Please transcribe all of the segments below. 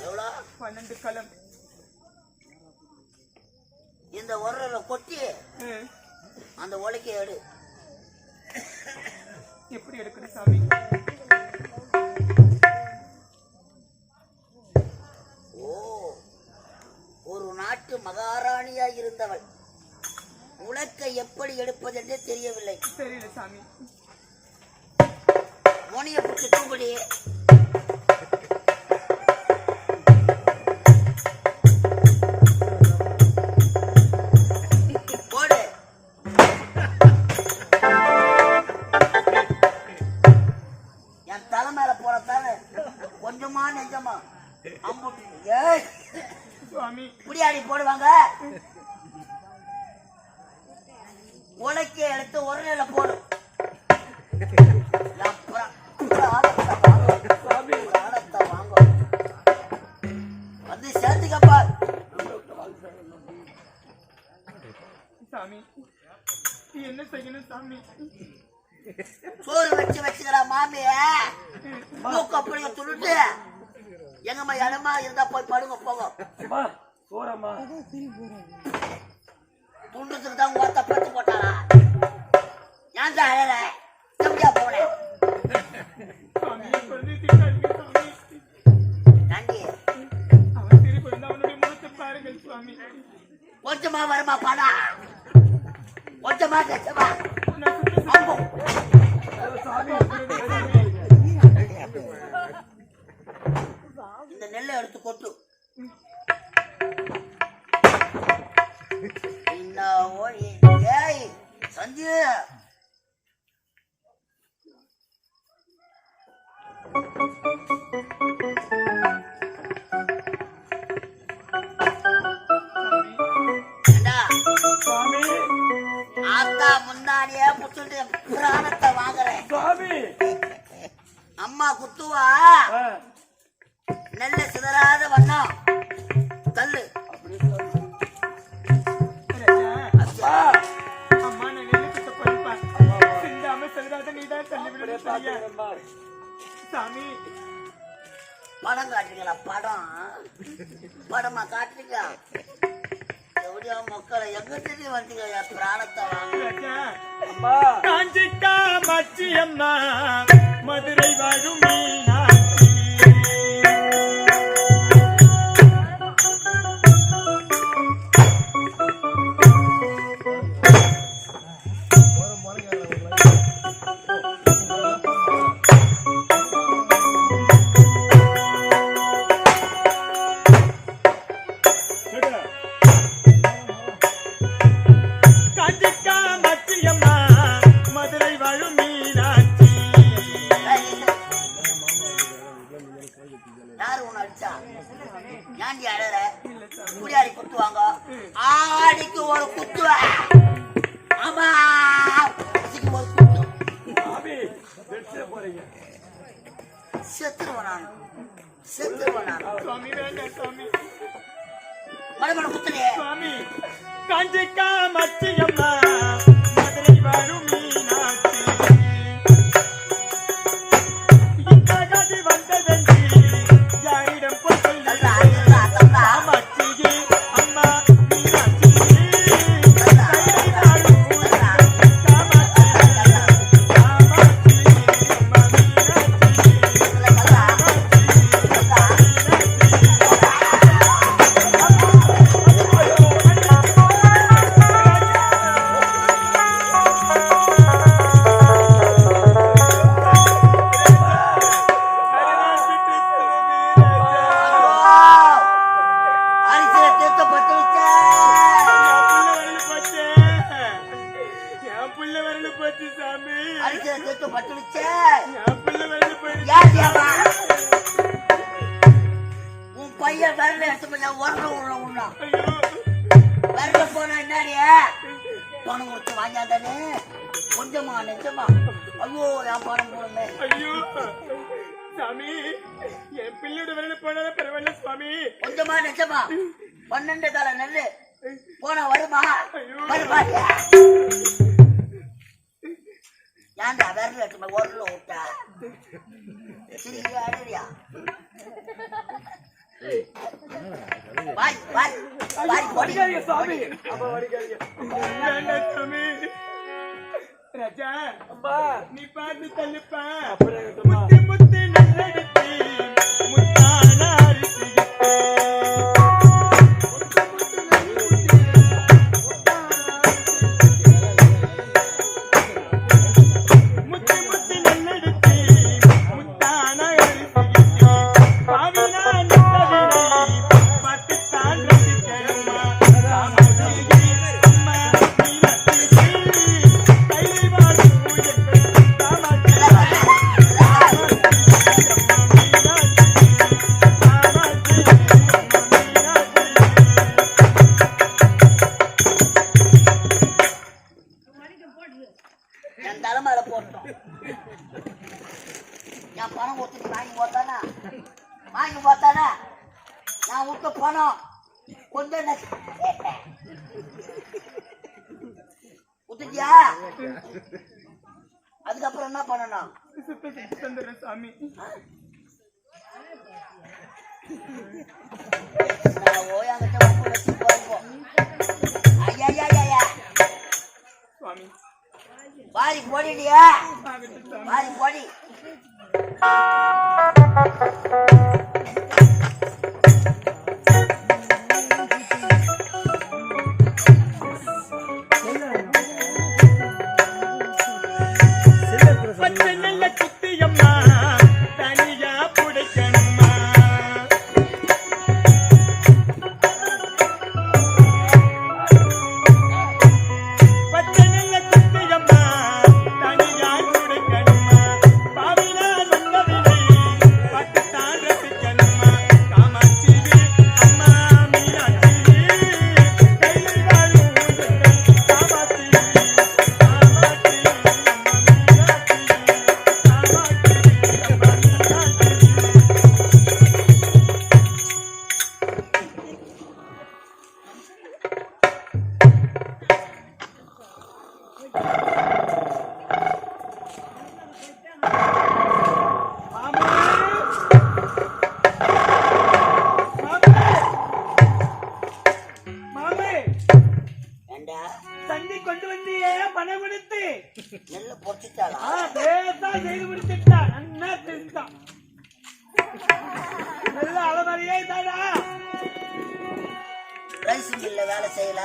எவ்வளவு? 12 கலம். இந்த உரல கொட்டி அந்த உலைக்க எடு. எப்படி எடுக்கணும் சாமி? ஓ, ஒரு நாட்டு மகாராணியா இருந்தவள் உலக்கை எப்படி எடுப்பது என்றே தெரியவில்லை. தெரியல சாமி. மோனிய புட்டு தூங்குடி. போடு. என் தலை மேல போறதால கொஞ்சமா நெஞ்சமா அம்புட்டு. ஏய் சுவாமி, புடியாடி போடுவாங்க. உலக்கை எடுத்து ஒரு நிலை போடு. வந்து சேர்த்துக்கப்பா சாமி. என்ன செய்யணும் சாமி? சோறு வச்சுக்கிறா மாமிய மூக்க அப்படிங்க துணுட்டு எங்கம்மா இடமா இருந்தா போய் படுங்க போங்க. துண்டுறதுக்கு தான் ஒருத்த பட்டு போட்டாரா? ஏன் தான் அழல தம்பியா போனேன் கொஞ்சமா வருமா பாடா? கொஞ்சமா கச்சமா இந்த நெல்லை எடுத்து கொட்டு. ஏய் சஞ்சு, ஆத்தா முந்தானிய புச்சுட்டு புராணத்தை வாங்குறேன். அம்மா குத்துவா நெல்ல சிதறாத வண்ணம் தள்ளு. அம்மா நான் நெல்லுக்கிட்ட படிப்பா சிந்தாம செல்றாத நீதான் தள்ளிவிட சாமி. படம் காட்டுறீங்களா? படம் படமா காட்டுறீங்க? எப்படியா மக்களை எங்க தெரிஞ்சு வந்தீங்க? என் பிராணத்தை வாங்க. காஞ்சிக்கா மச்சி அம்மா மதுரை வாழும் காஞ்சிக்கா மச்சியம்மா மதுரை வாழும் மீனாட்சி இந்த கதி வந்ததன்றி யாரிடம் போய் மச்சியே அம்மா மீனாட்சி பணம் கொடுத்து வாங்காதானே கொஞ்சமா நிஜமா? ஐயோ நான் பணம் போடுமே. ஐயோ சாமி, என் பிள்ளையோட வரல போனால பரவாயில்ல சுவாமி. கொஞ்சமா நிஜமா? 12 தலை நெல்லு போனா வருமா? வருமா? ஏன்டா விரல எடுத்து உரல விட்டா? சரியா அழுறியா? வாய் வாய் வாய் பொடி அடிக்காதீங்க சாமி. அப்பா அடிக்காதீங்க. வேண்டாம் சாமி. ராஜா அம்மா நீ பார்த்து தள்ளிப்பா. முத்து முத்து நல்லெடுத்து முத்தான அரிசி முத்து முத்து நல்லெடுத்து முத்தான அரிசி பாவினா நித்தவினை பட்டுத்தான் ரசிக்கணுமா ராமஜி அம்மா மீனாட்சி கைலை வாழி பூஜைகள் ராமஜி என் தலைமையில போட்டோம். என் பணம் கொடுத்துட்டு வாங்கி போத்தானா நான் விட்ட பணம் கொஞ்சம் விட்டுட்டியா? அதுக்கப்புறம் என்ன பண்ணணும்? தந்துடுறேன் சாமி. ஓயாங்கிட்ட உப்பு வச்சு போயிருப்போம். ஐயா சுவாமி வாரி போடிடியா, ஆகட்டும் சாமி. வாரி போடி. பச்சை நல்ல குத்தியம்மா தனியா புடைக்கணுமா பச்சை நல்ல குத்தியம்மா தனியா புடைக்கணுமா பாவினா நல்லவினை பட்டுத்தான் ரசிக்கணுமா காமாட்சி அம்மா மீனாட்சி கைலை வாழும் காமாட்சி காமாட்சி ஏண்டா தண்ணி கொண்டு வந்தியே பணம் கொடுத்து நெல்லு பொறிச்சிட்டாளா? பேசா செய்து முடிச்சுட்டா நன்னா தெரிஞ்சுட்டான் நல்ல அலமறியே தாடா ரைஸ் மில்ல வேலை செய்யல.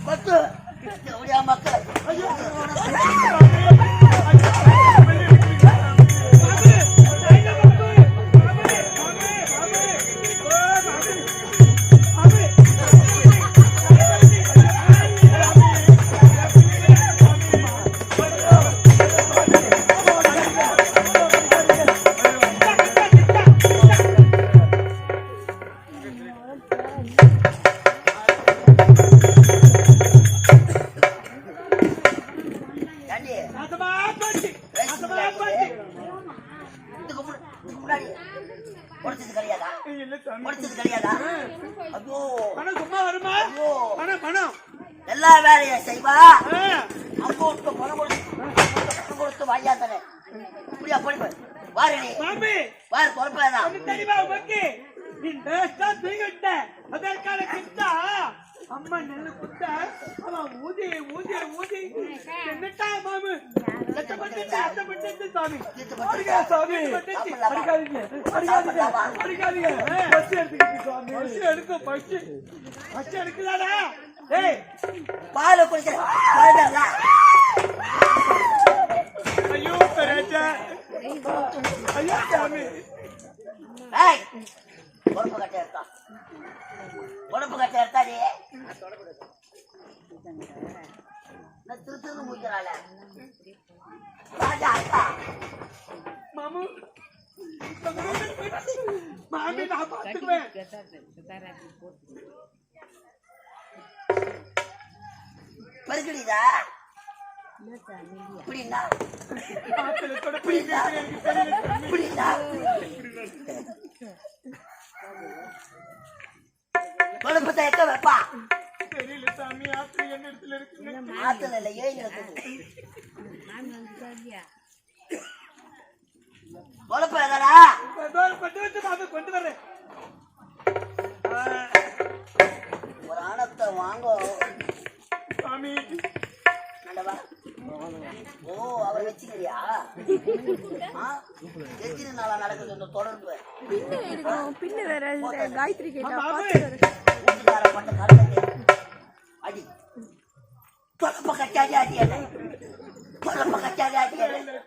மக்கு எப்படியா மக்கள்? ஐயோ ஏண்டி? நாசமா போச்சு ரைஸ் நாசமா மில்ல போச்சு இதுக்கு முன்னாடி பொறிச்சது கிடையாதா? இல்ல சாமி பொறிச்சது கிடையாதா? ஐயோ பணம் சும்மா வருமா ஐயோ பணம் எல்லா வேலையும் செய்வா. ஆ. அங்க விட்டு பணம் கொடுத்து வாங்கியாத்தானே. இப்படியா பொறுப்பு வாரி மாமி வாரி பொறுப்பேதான். அது தெரியுமா உனக்கு நீ பேஸ்டா தூங்கிட்ட அதற்கான கிட்டா அம்மா நெல்லு குத்த அவன் ஊதி என்னட்டா மாமு லட்சப்பட்டு சாமி அடிக்கா சாமி அடிக்காதீங்க பஸ் எடுத்துக்கிட்டு சாமி பஸ் எடுக்கும் பஸ் எடுக்கலாடா ஏய் பால் குடிக்கிறேன். ஐயோ ராஜா ஐயோ சாமி ஏய் பொறுப்பு கட்ட எடுத்தாடி நான் திருத்தன்னு முடிக்கிறாள் ராஜா அக்கா மாமு மாமி நான் பார்த்துக்குவேன் பருக்கடிதா இப்படின்னா இப்படின்னா கொழுப்பத்தை எக்க வைப்பா தெரியல சாமி ஆத்திரம் என்ன இடத்துல இருக்குன்னு ஆத்துல இல்ல ஏன் இருக்குது கொழுப்பு எதடா கொண்டு வந்து மாமி கொண்டு வரேன் ஒரு ஆணத்தை வாங்க சாமி நல்லவா ஓ அவர் வச்சுக்கிறியா எத்தனை நாளா நடக்குது இந்த தொடர்பு பின்ன வேற காயத்ரி கேட்டா வீட்டுக்கார பண்ண கருத்தை அடி தொடப்ப கச்சாடி அடி தொடப்ப கச்சாடி அடி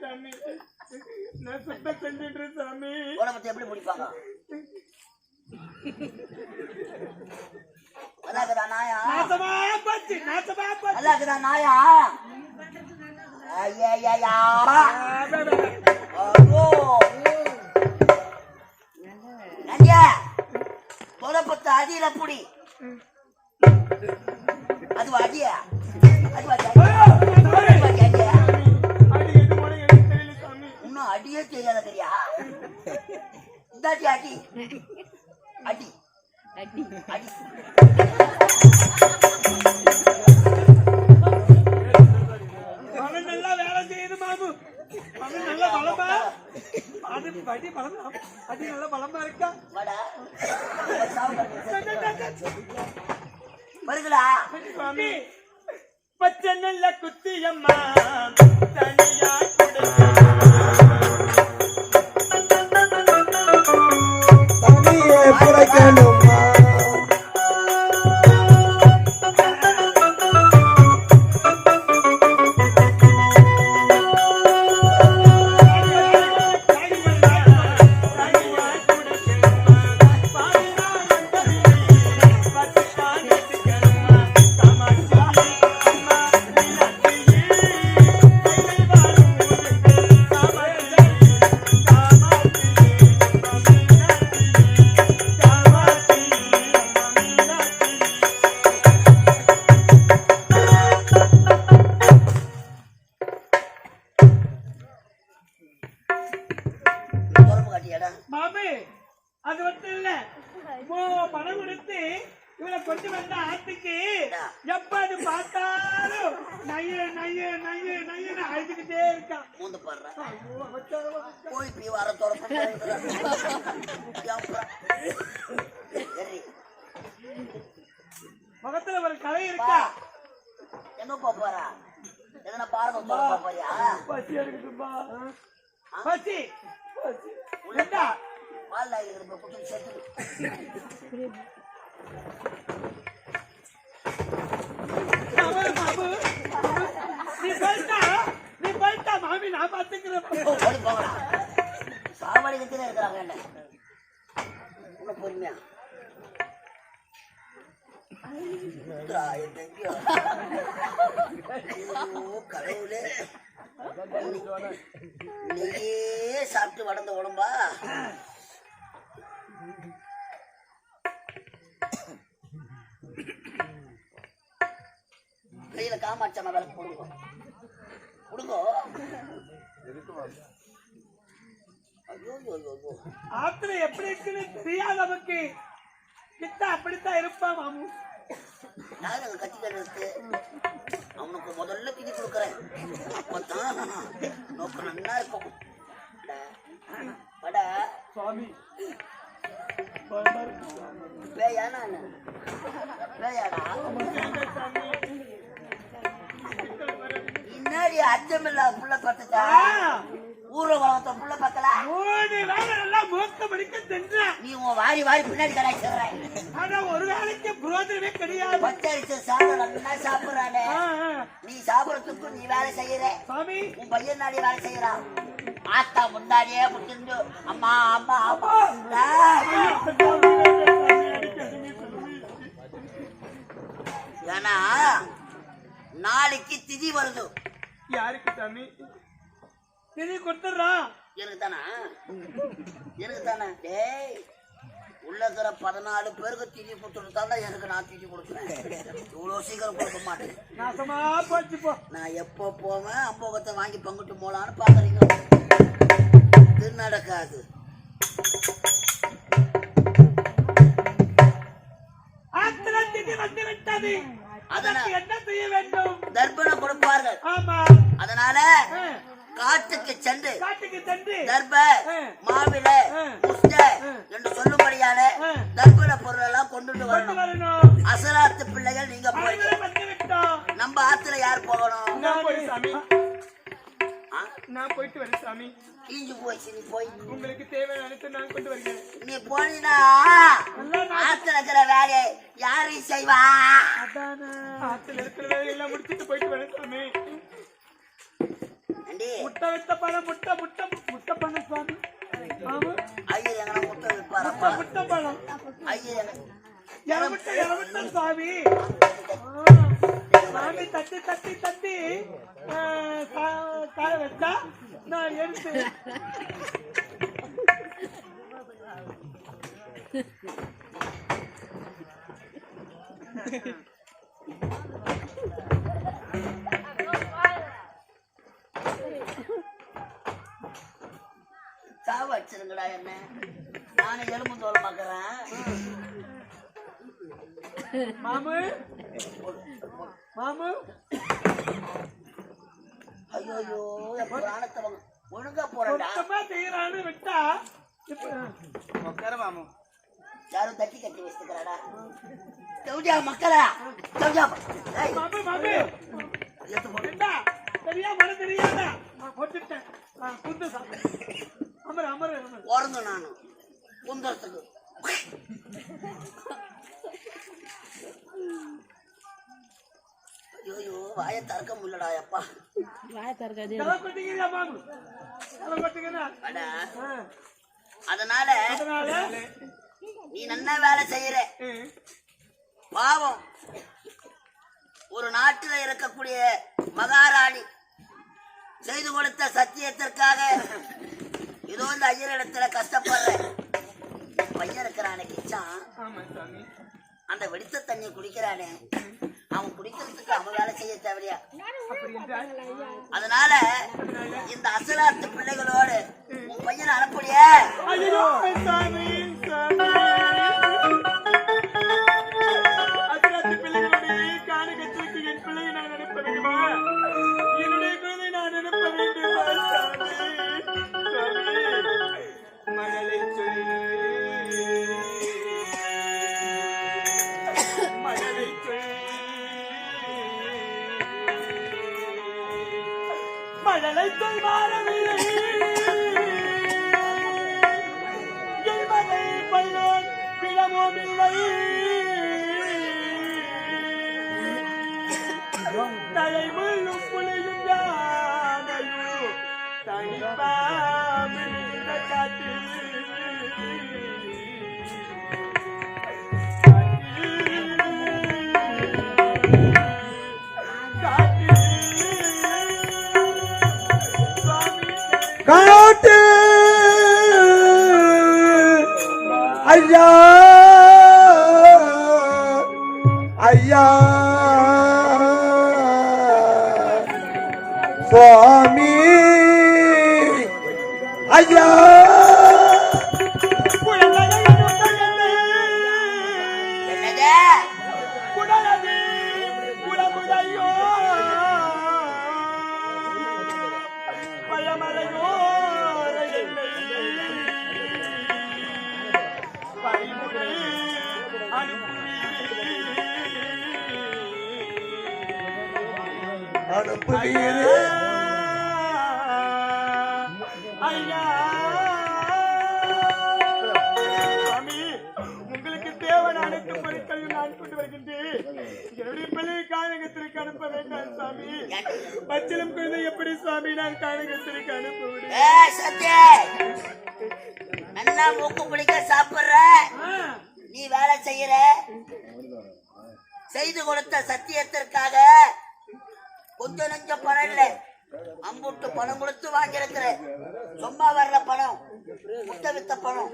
சாமி நான் சுத்த செஞ்சிடுறேன் சாமி உடம்பத்தை எப்படி முடிப்பாங்க அதாக்குதா நாயா நாசமா போச்சு அதாக்குதா நாயா ஐயா நந்தியா தொடப்பத்தை அடியில புடி அது அடியா இன்னும் அடியே தெரியாத தெரியா இந்தாட்டி அடி அடி அடி அடி அவன் நல்லா வேலை செய்யுது மாமு அவன் நல்ல பலமா அது படி பலமா அடி நல்ல பலமா இருக்கா வருகிறா சுவாமி பச்சை நல்ல குத்தியம்மா தனியா தனியே புடைக்கணுமா மாமி அது மட்டும் இல்ல பணம் கொடுத்து இவனை கொண்டு வந்த ஆத்துக்கு எப்ப அது பார்த்தாலும் நைய நைய நைய நையன்னு அழுதுகிட்டே இருக்கான் மூந்து போய் பீ வர தொடர்பு முகத்துல ஒரு கலை இருக்கா என்ன போறா எதனா பாருங்க போறியா பசி எடுக்குதுப்பா பசி உள்ளா பால் இருக்கிற குட்டி சேர்த்து நீ போயிட்டா மாமி நான் பாத்துக்கிறேன் போகலாம் சாவடிக்கத்துல இருக்கிறாங்க என்ன இன்னும் பொறுமையா கடவுளே நீயே சாப்பிட்டு வளர்ந்த உடம்பா கையில காமாட்சமா வேலை கொடுங்க கொடுங்கோ ஆத்துல எப்படி இருக்குன்னு தெரியாது நமக்கு கிட்ட அப்படித்தான் இருப்பான் மாமு நான் கட்சிகள் எடுத்து அவனுக்கு முதல்ல திதி கொடுக்குறேன் அப்பதான் நோக்கு நல்லா இருக்கும் பட சுவாமி பேயானா பேயாடா இன்னாடி அச்சமில்லா புள்ள பத்துட்டா ஊர வளர்த்த புள்ள பக்கல 3 வேளை நல்லா மூக்க படிக்க சென்றேன் நீ உன் வாரி வாரி பின்னாடி கடாய்ச்சிடுற ஆனா ஒரு வேலைக்கு புரோஜனமே கிடையாது பச்சரிச்ச சாதம் நல்லா சாப்பிடுறானே நீ சாப்பிடறதுக்கு நீ வேலை செய்யற சாமி உன் பையன் நாடி வேலை செய்யறான் ஆத்தா முன்னாடியே முடிச்சிருந்து அம்மா அம்மா அம்மா ஏன்னா நாளைக்கு திதி வருது யாருக்கு சாமி திதி கொடுத்துறான் எனக்கு தானே டேய் உள்ள இருக்கிற 14 பேருக்கு திதி கொடுத்துட்டு எனக்கு நான் திதி கொடுக்குறேன் இவ்வளவு சீக்கிரம் கொடுக்க மாட்டேன் நாசமா போச்சு போ நான் எப்போ போவேன் அம்போகத்தை வாங்கி பங்கிட்டு போலான்னு பாக்குறீங்க இது நடக்காது விதி வந்து விட்டது. அதனால் அதற்கு என்ன செய்ய வேண்டும்? தர்ப்பணம் கொடுப்பார்கள். ஆமா. அதனால காட்டுக்கு சென்று தர்ப மாவில புஷ்ட என்று சொல்லும்படியான தர்ப்பண பொருள் எல்லாம் கொண்டுட்டு வரணும். அசராத்து பிள்ளைகள் நீங்க போறீங்க. நம்ம ஆத்துல யார் போகணும்? நான் போயிட்டு வரேன் சாமி. கீஞ்சு போய் நீ போய் உங்களுக்கு தேவையான அனைத்து நான் கொண்டு வருகிறேன். நீ போனீனா ஆத்துல இருக்கிற வேலையை யாரு செய்வா? ஆத்துல இருக்கிற வேலையெல்லாம் முடிச்சுட்டு போயிட்டு வரேன் சாமி. முட்டை வைத்த பழம் முட்டை முட்டை முட்டை பண்ண சுவாமி. ஐயர் எங்கன்னா முட்டை வைப்பாரப்பா? முட்டை பழம் ஐயர் இறமுட்டை சுவாமி. சாமி தட்டி தட்டி தட்டி காய வச்சா நான் எடுத்து சாவ வச்சிருங்கடா என்ன. நானும் எலும்பு தோல் பாக்குறேன். மாமு மாமு ஐயோ பிராணத்தை ஒழுங்கா போறா செய்யறான்னு விட்டா மாமு யாரும் தட்டி கட்டி வச்சுக்கிறாடா. சௌஜா மக்களா சௌஜா மாமு மாமு சரியா மன தெரியாத போட்டுட்டேன். குந்து அமர அமர ஓரங்க நானும் குந்தத்துக்கு ஐயோ வாயை திறக்க முடியலடா அப்பா. அதனால நீ நல்லா வேலை செய்யற. பாவம் ஒரு நாட்டில இருக்கக்கூடிய மகாராணி செய்து கொடுத்த சத்தியத்திற்காக ஏதோ இந்த ஐயரிடத்துல கஷ்டப்படுற பையன் இருக்கிறானே கிச்சான். அந்த வெடித்த தண்ணியை குடிக்கிறானே அவன் குடிக்கிறதுக்கு அவன் வேலை செய்ய தேவையா? அதனால இந்த அசலாத்து பிள்ளைகளோடு உன் பையனை அனுப்புடைய மழலை சொல்வாரமில்லை எல்மனை பல்லோன் பிழமோமில்லை தலைமுள்ளும் புலியும் யானையும் தனிப்பாமில் இந்த காட்டில் காட்டு ஐயா ஐயா சுவாமி ஐயா அனுப்புகிறே ஐயா சாமி, உங்களுக்கு தேவையான அனைத்து பொருட்களையும் நான் கொண்டு வருகின்றேன். என்னுடைய பிள்ளையை கானகத்திற்கு அனுப்ப வேண்டாம் சாமி. பச்சிலம் குழந்தை எப்படி சுவாமி நான் கானகத்திற்கு அனுப்புவேன்? நல்லா மூக்கு பிடிக்க சாப்பிடுற நீ வேலை செய்யற. செய்து கொடுத்த சத்தியத்திற்காக கொஞ்சம் நெஞ்சம் பணம் இல்ல, அம்புட்டு பணம் கொடுத்து வாங்கியிருக்கிற. சும்மா வர்ற பணம், முட்டை வித்த பணம்,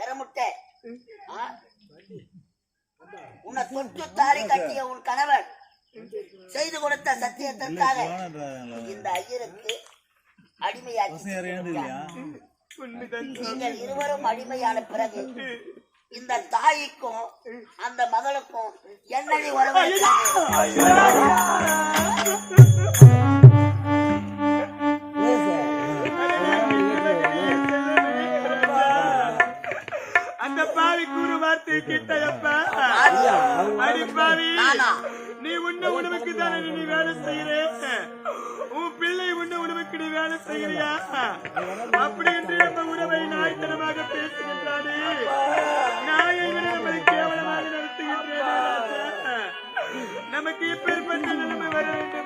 எரமுட்டை. உன்னை தொட்டு தாலி கட்டிய உன் கணவன் செய்து கொடுத்த சத்தியத்திற்காக இந்த ஐயருக்கு அடிமையாகி நீங்கள் இருவரும் அடிமையான பிறகு இந்த தாய்க்கும் அந்த மகளுக்கும் என்னடி உறவு அந்த பாவி கூறு வார்த்தை கிட்டப்பா அடி பாவி நீ உன்ன உணவுக்கு தானே நீ வேலை செய்யற உன் பிள்ளை உன்ன உணவுக்கு நீ வேலை செய்யறியா அப்படி என்று நம்ம உறவை நாய்த்தனமாக பேசுகின்றானே நாயை விட நம்மளை கேவலமாக நடத்துகின்றன நமக்கு இப்பேற்பட்ட நிலைமை வர வேண்டும்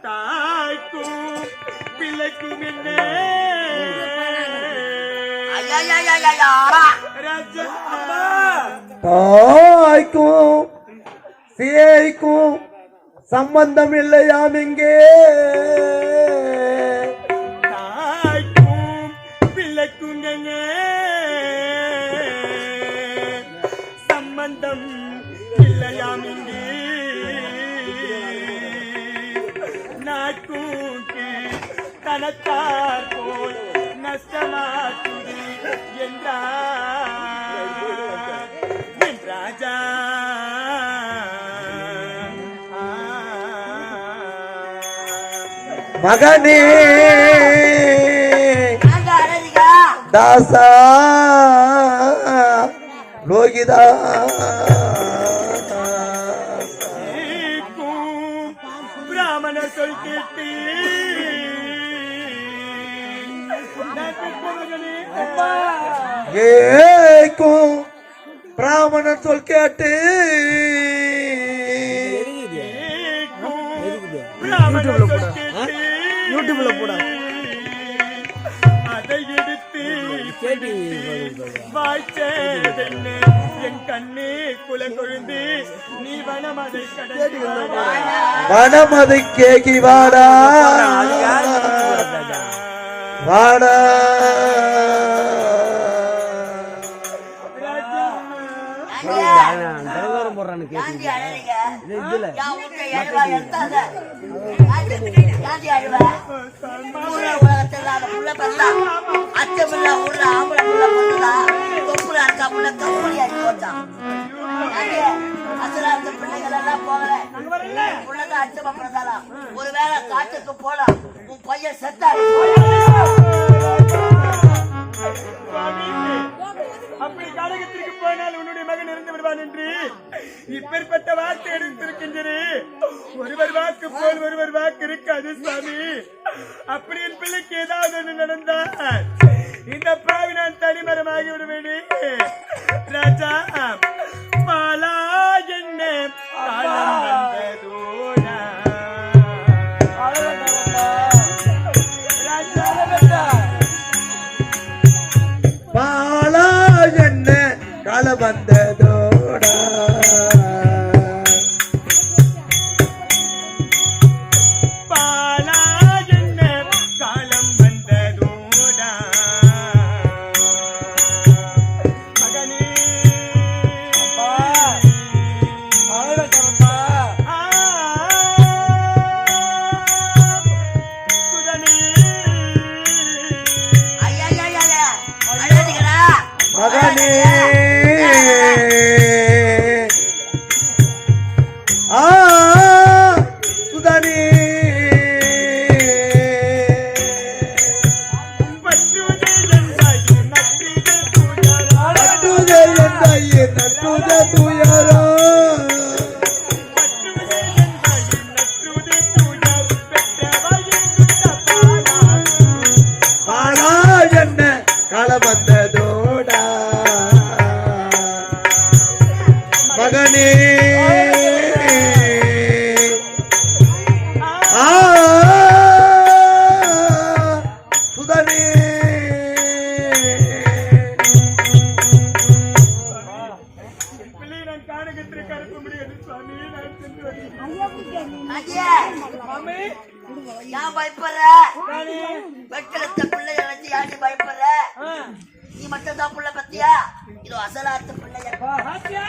தாய்க்கும் பிள்ளைக்கும் என்ன தாய்க்கும் சேய்க்கும் சம்பந்தம் இல்லையாம் இங்கே தாய்க்கும் பிள்ளைக்கும் சம்பந்தம் இல்லையாம் இங்கே நாய்க்கூட்டி தனத்தார் போல் நஷ்டமாக்குது என் ராஜா மகனே தாசா லோகிதா பிராமண சொல் கேட்டு ஏக்கும் பிராமணன் சொல் கேட்டு யூடியூப்ல போட அதை எடுத்து வாய்ச்சேதென்ன என் கண்ணே குல கொழுந்து நீ வனமதை கடந்து வனமதை கேக்கி வாடா வாடா ஒருவேளை காட்டுக்கு போலாம் உன் பையன் செத்தா அப்படி காடகத்திற்கு போனால் உன்னுடைய மகன் இருந்து விடுவான் என்று இப்பேற்பட்ட வாக்கு எடுத்திருக்கின்றே ஒருவர் வாக்கு போல் ஒருவர் வாக்கு இருக்காது சாமி அப்படி என் பிள்ளைக்கு ஏதாவது ஒன்று நடந்தால் இந்த பாவி நான் தனிமரமாகி விடுவேனே ராஜா பாலா என்ன பாலா என்ன கால வந்ததோடா பாலா என்ன காலம் வந்ததோடா மகனே மகனே சுதனே நட்டுத துயரோ பாலா என்ன கால வந்ததோடா மகனே சுதனே பிள்ளை நான் காணகத்திற்கு அனுப்ப முடியாது சுவாமி நான் சென்று வருகிறேன் ஏன் பயப்படுற வெட்டெடுத்த பிள்ளை நினைச்சு யாரு பயப்படுற நீ மட்டும் தான் புள்ள பத்தியா இது அசலாத்த பிள்ளைய பாத்தியா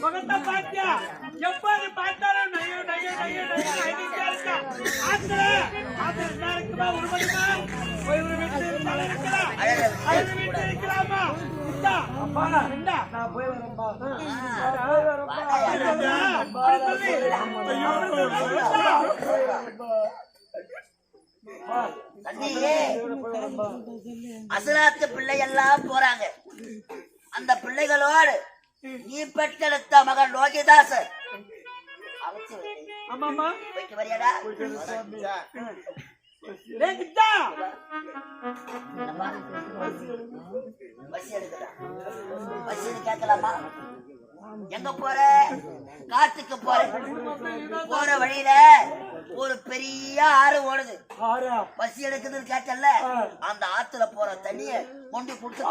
மகத்தை பாத்தியா எப்பாது பார்த்தாலும் நையோ நையோ நையோ நையோ ஆத்துல என்ன இருக்குமா உருவமா போய் ஒரு வீட்டுல இருக்கலாம் அழகா அழகு வீட்டுல இருக்கலாமா இந்தா அப்பா இந்தா நான் போய் வரேன்பா அசராத்து பிள்ளை எல்லாம் போறாங்க. அந்த பிள்ளைகளோடு நீ பெற்றெடுத்த மகன் லோகிதாசர் ஆமாமா போயிட்டு வரியாடா? டேய் கிட்டா பஸ் எடுக்கடா. பஸ் கேட்கலாமா? எங்க போற? காட்டுக்கு போற. போற வழியில ஒரு பெரிய ஆறு ஓடுது. பசி எடுக்குதுன்னு கேட்டல, அந்த ஆத்துல போற தண்ணிய கொண்டு குடுத்து